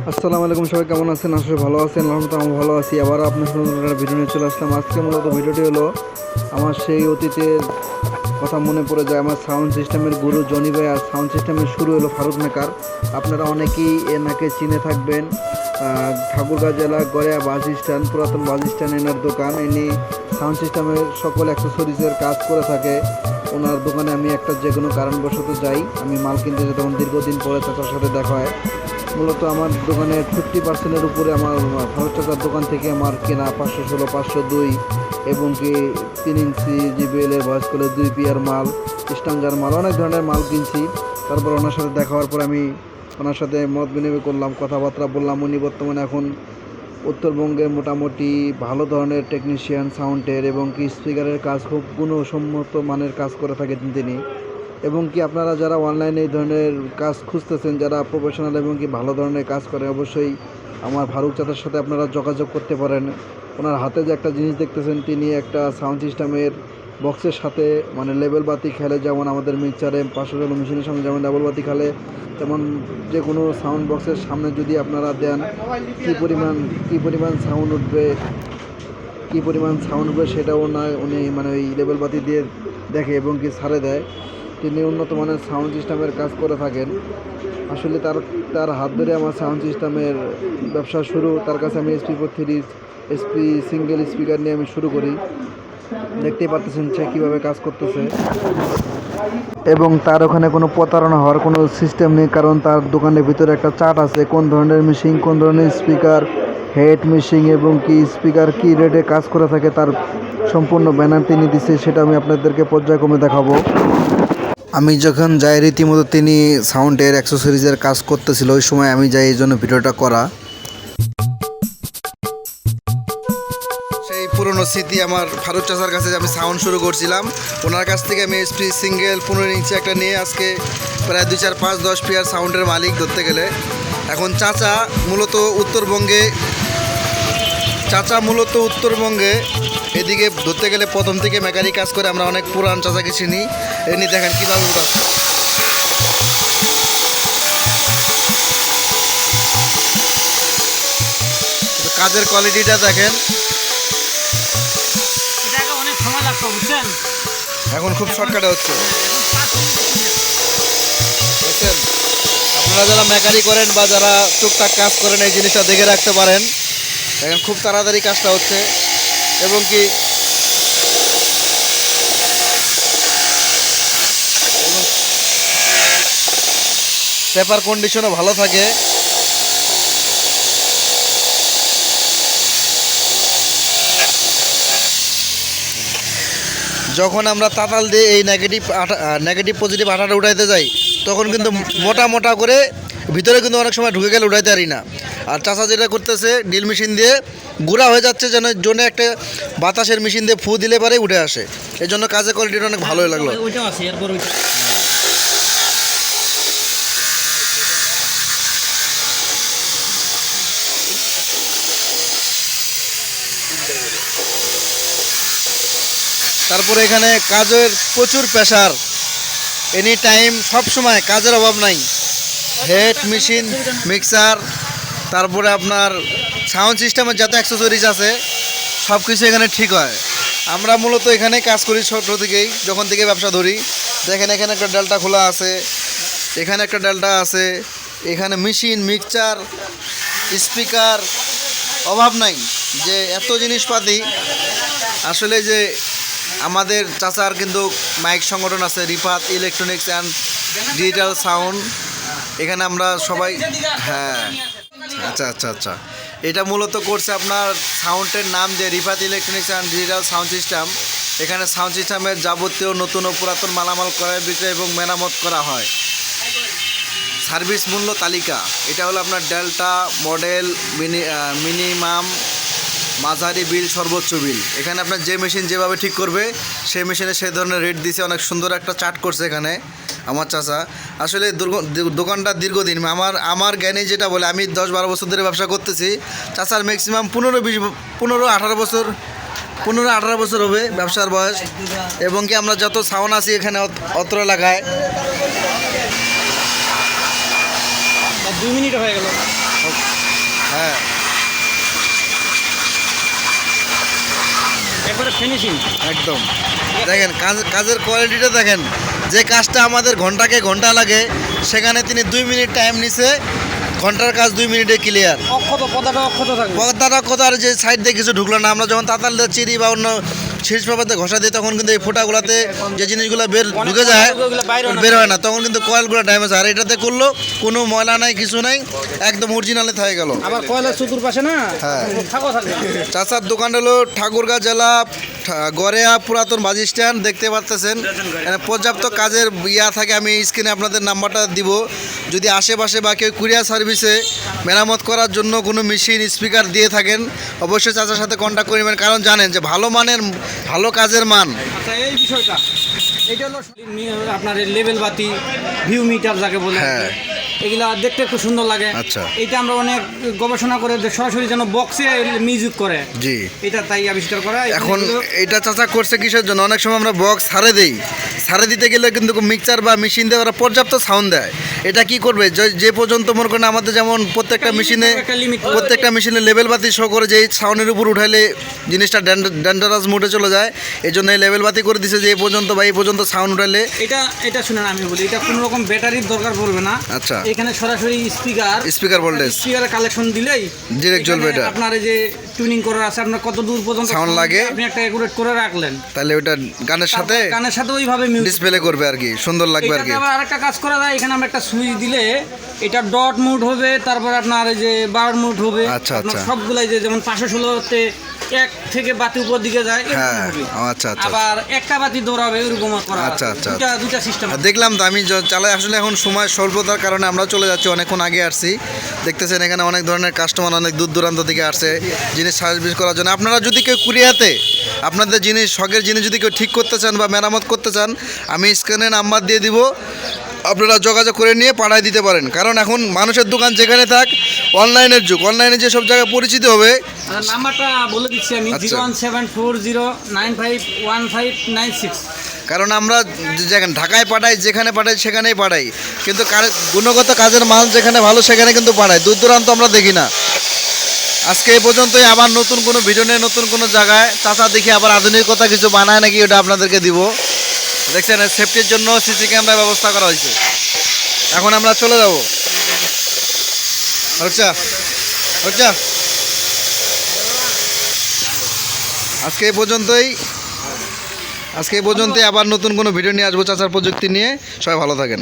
আসসালামু আলাইকুম, সবাই কেমন আছেন? আসলে ভালো আছেন? আলহামদুলিল্লাহ আমি ভালো আছি। আবার আপনার সঙ্গে একটা ভিডিও নিয়ে চলে আসলাম। আজকে মূলত ভিডিওটি হলো আমার সেই অতীতের কথা মনে পড়ে যায়। আমার সাউন্ড সিস্টেমের গুরু জনি ভাই, আর সাউন্ড সিস্টেমের শুরু হলো ফারুক মেকার। আপনারা অনেকেই এনাকে চিনে থাকবেন। ঠাকুরগাঁও জেলা গড়িয়া বাস স্ট্যান্ড, পুরাতন বাস স্ট্যান্ড এনার দোকান। ইনি সাউন্ড সিস্টেমের সকল অ্যাক্সেসরিজের কাজ করে থাকে। ওনার দোকানে আমি একটা যে কোনো কারণবশত যাই, আমি মাল কিনতে যাই, তখন দীর্ঘদিন পরে চাচার সাথে দেখা হয়। মূলত আমার দোকানে 50%-এর উপরে আমার ফারুক চাচার দোকান থেকে আমার কেনা 516, 502 এবং কি 3 ইঞ্চি জিবিএলের ভয়েস কলের 2 পিয়ার মাল, স্টাঙ্গার মাল, অনেক ধরনের মাল কিনছি। তারপর ওনার সাথে দেখা হওয়ার পর আমি ওনার সাথে মত বিনিময় করলাম, কথাবার্তা বললাম। উনি বর্তমানে এখন উত্তরবঙ্গে মোটামুটি ভালো ধরনের টেকনিশিয়ান সাউন্ডের এবং কি স্পিকারের কাজ, খুব গুণসম্মত মানের কাজ করে থাকেন তিনি। এবং কি আপনারা যারা অনলাইনে এই ধরনের কাজ খুঁজতেছেন, যারা প্রফেশনাল এবং কি ভালো ধরনের কাজ করে, অবশ্যই আমার ফারুক চাচার সাথে আপনারা যোগাযোগ করতে পারেন। ওনার হাতে যে একটা জিনিস দেখতেছেন, তিনি একটা সাউন্ড সিস্টেমের বক্সের সাথে মানে লেভেল বাতি খেলে, যেমন আমাদের মিক্সারে 500 মেশিনের সঙ্গে যেমন লেভেল বাতি খেলে, তেমন যে কোনো সাউন্ড বক্সের সামনে যদি আপনারা দেন কী পরিমাণ সাউন্ড উঠবে, সেটাও না উনি মানে ওই লেভেল বাতি দিয়ে দেখে এবং কি ছাড়ে দেয়। তিনি উন্নত মানের সাউন্ড সিস্টেমের কাজ করে থাকেন। আসলে তার হাত ধরে আমার সাউন্ড সিস্টেমের ব্যবসা শুরু। তার কাছে আমি SP4 সিঙ্গেল স্পিকার নিয়ে আমি শুরু করি। দেখতেই পারতেছেন সে কীভাবে কাজ করতেছে, এবং তার ওখানে কোনো প্রতারণা হওয়ার কোনো সিস্টেম নেই, কারণ তার দোকানের ভিতরে একটা চার্ট আছে কোন ধরনের মেশিন, কোন ধরনের স্পিকার, হেড মেশিন এবং কি স্পিকার কী রেটে কাজ করে থাকে, তার সম্পূর্ণ ব্যানার তিনি দিচ্ছে। সেটা আমি আপনাদেরকে পর্যায়ক্রমে দেখাবো। আমি যখন যাই, রীতিমতো তিনি সাউন্ডের অ্যাক্সেসরিজের কাজ করতেছিল, ওই সময় আমি যাই, এই জন্য ভিডিওটা করা। সেই পুরনো স্মৃতি আমার ফারুক চাচার কাছে আমি সাউন্ড শুরু করছিলাম। ওনার কাছ থেকে আমি SP সিঙ্গেল 15 ইঞ্চি একটা নিয়ে আজকে প্রায় 2, 4, 5, 10 পেয়ার সাউন্ডের মালিক ধরতে গেলে। এখন চাচা মূলত উত্তরবঙ্গে এদিকে ধরতে গেলে প্রথম থেকে মেকানিক কাজ করে। আমরা অনেক পুরান চাচাকে চিনি। এমনি দেখেন কীভাবে কাজের কোয়ালিটিটা দেখেন। এখন খুব শর্টকাটে হচ্ছে, বুঝছেন? আপনারা যারা মেকানিক করেন বা যারা টুকটাক কাজ করেন, এই জিনিসটা দেখে রাখতে পারেন। এখন খুব তাড়াতাড়ি কাজটা হচ্ছে এবং কি পেপার কন্ডিশনও ভালো থাকে। যখন আমরা তাতাল দিয়ে এই নেগেটিভ পজিটিভ আঠাটা উঠাইতে যাই, তখন কিন্তু মোটা করে ভিতরে কিন্তু অনেক সময় ঢুকে গেলে উঠাইতে পারি না। আর চাষা যেটা করতেছে, ড্রিল মেশিন দিয়ে গুঁড়া হয়ে যাচ্ছে, জন্য একটা বাতাসের মেশিন দিয়ে ফু দিলে পারে উঠে আসে। এই জন্য কাজের কোয়ালিটিটা অনেক ভালোই লাগলো। তারপরে এখানে কাজের প্রচুর প্রেশার, এনি টাইম, সব সময় কাজের অভাব নাই। হেড মেশিন, মিক্সার, তারপরে আপনার সাউন্ড সিস্টেমের যত অ্যাক্সেসরিজ আছে সব কিছু এখানে ঠিক হয়। আমরা মূলত এখানে কাজ করি ছোট থেকেই, যখন থেকে ব্যবসা ধরি। দেখেন এখানে একটা ডালটা খোলা আছে, এখানে একটা ডালটা আছে, এখানে মেশিন, মিক্সচার, স্পিকার, অভাব নাই যে এত জিনিসপাতি। আসলে যে আমাদের চাচার কিন্তু মাইক সংগঠন আছে, Rifat electronics and digital sound. এখানে আমরা সবাই, হ্যাঁ, আচ্ছা, এটা মূলত করছে আপনার সাউন্ডের নাম দিয়ে Rifat electronics and digital sound system. এখানে সাউন্ড সিস্টেমের যাবতীয় নতুন ও পুরাতন মালামাল ক্রয় বিক্রয় এবং মেরামত করা হয়। সার্ভিস মূল্য তালিকা, এটা হলো আপনার ডেল্টা মডেল, মিনিমাম, মাঝারি বিল, সর্বোচ্চ বিল। এখানে আপনার যে মেশিন যেভাবে ঠিক করবে সেই মেশিনে সেই ধরনের রেট দিছে। অনেক সুন্দর একটা চার্ট করছে এখানে আমার চাচা। আসলে দোকানটা দীর্ঘদিন, আমার জ্ঞানে যেটা বলে, আমি 10-12 বছর ধরে ব্যবসা করতেছি। চাচার ম্যাক্সিমাম 15-18 বছর হবে ব্যবসার বয়স। এবং কি আমরা যত সাউন্ড আছি এখানে অত্র এলাকায়, 2 মিনিট হয়ে গেল। ফিনিশিং একদম দেখেন কাজের কোয়ালিটিটা দেখেন। যে কাজটা আমাদের ঘন্টাকে ঘন্টা লাগে সেখানে তিনি 2 মিনিট টাইম নিছে, ঘন্টার কাজ 2 মিনিটে ক্লিয়ার। অক্ষত পদাটা অক্ষত থাকবে। পর্দাটা কত আর যে সাইড দিয়ে কিছু ঢুকলো না। আমরা যখন তাতাল দিয়ে চিড়ি বা অন্য শীষ পাপাতে ঘষা দিই তখন কিন্তু এই ফোঁটাগুলোতে যে জিনিসগুলো ঢুকে যায় বের হয় না, তখন কিন্তু কয়েলগুলো ড্যামেজ হয়। আর এটাতে করলো কোনো ময়লা নাই কিছু নাই, একদম অরিজিনালে থেকে গেল। আবার কয়লার চতুর্পাশে না হ্যাঁ। থাকো থাকবে। চাচার দোকান হলো ঠাকুরগাঁ জেলা গড়েয়া পুরাতন বাস স্ট্যান্ড, দেখতে পাচ্ছেন। পর্যাপ্ত কাজের ইয়া থাকে। আমি স্ক্রিনে আপনাদের নাম্বারটা দিব। যদি আশেপাশে বা কেউ কুরিয়ার সার্ভিসে মেরামত করার জন্য কোনো মেশিন স্পিকার দিয়ে থাকেন অবশ্যই চাচার সাথে কন্ট্যাক্ট করবেন, কারণ জানেন যে ভালো মানের ভালো কাজের মান। আচ্ছা এই বিষয়টা এটা হলো আপনার লেভেল বাতি ভিউ মিটার যাকে বলে, হ্যাঁ। এগুলা দেখতে খুব সুন্দর লাগে। আচ্ছা। এটা আমরা অনেক গবেষণা করে যে সরাসরি যেন বক্সে মিউজিক করে, জি এটা তাই আবিষ্কার করা। এখন এটা চাচা করছে কিসের জন্য? অনেক সময় আমরা বক্স ছাড়ে দেই, ছাড়ে দিতে গেলে কিন্তু মিক্সচার বা মেশিন দিয়ে ওরা পর্যাপ্ত সাউন্ড দেয়। এটা কি করবে যে পর্যন্ত মনে করেন আমাদের যেমন প্রত্যেকটা মেশিনে লেভেল বাতি শো করে যে সাউন্ডের উপর উঠাইলে জিনিসটা ডেঞ্জারাস মোডে চলে যায়, এই জন্য এই লেভেল বাতি করে দিছে যে এই পর্যন্ত বা এই পর্যন্ত সাউন্ড উঠাইলে। এটা শুনেন আমি বলি, এটা কোনো রকম ব্যাটারির দরকার পড়বে না। আচ্ছা। এখানে সরাসরি স্পিকার ভোল্টেজ স্পিকারের কালেকশন দিলেই ডাইরেক্ট জ্বলবে। এটা আপনার এই যে টিউনিং করার আছে, আপনার কত দূর পর্যন্ত সাউন্ড লাগে আপনি একটা একুরেট করে রাখলেন, তাহলে ওটা গানের সাথে ওইভাবে ডিসপ্লে করবে আর কি, সুন্দর লাগবে আর কি। আবার আরেকটা কাজ করা যায়, এখানে আমরা একটা সুইচ দিলে এটা ডট মুড হবে, তারপর আপনার এই যে বার মুড হবে। আচ্ছা আচ্ছা। সবগুলাই যে যেমন 516তে এক থেকে বাতি উপর দিকে যায়, হ্যাঁ আচ্ছা আচ্ছা। আবার একটা বাতি দৌড়াবে এরকম করা। আচ্ছা আচ্ছা। দুটা সিস্টেম দেখলাম তো আমি চালাই। আসলে এখন সময় স্বল্পতার কারণে আমরা চলে যাচ্ছি, অনেকক্ষণ আগে আসছি। দেখতেছেন এখানে অনেক ধরনের কাস্টমার অনেক দূর দূরান্ত থেকে আসছে জিনিস সার্ভিস করার জন্য। আপনারা যদি কেউ কুরিয়াতে আপনাদের জিনিস শখের জিনিস যদি কেউ ঠিক করতে চান বা মেরামত করতে চান, আমি স্ক্রিনে নাম্বার দিয়ে দিব, আপনারা যোগাযোগ করে নিয়ে পাঠায় দিতে পারেন। কারণ এখন মানুষের দোকান যেখানে থাক, অনলাইনের যুগ, অনলাইনে যেসব জায়গায় পরিচিত হবে। নাম্বারটা বলে দিচ্ছি আমি, 01740951596। কারণ আমরা যেখানে ঢাকায় পাঠাই, যেখানে পাঠাই সেখানেই পাঠাই, কিন্তু গুণগত কাজের মাল যেখানে ভালো সেখানে কিন্তু পাঠাই, দূর দূরান্ত আমরা দেখি না। আজকে এই পর্যন্তই। আবার নতুন কোনো ভিডিও নিয়ে নতুন কোনো জায়গায় চাচা দেখি আবার আধুনিকতা কিছু বানায় নাকি, ওটা আপনাদেরকে দিব। দেখছেন সেফটির জন্য সিসি ক্যামেরা ব্যবস্থা করা হয়েছে। এখন আমরা চলে যাব। আচ্ছা আচ্ছা, আজকে এই পর্যন্তই। আবার নতুন কোনো ভিডিও নিয়ে আসবো চাচার প্রযুক্তি নিয়ে। সবাই ভালো থাকেন।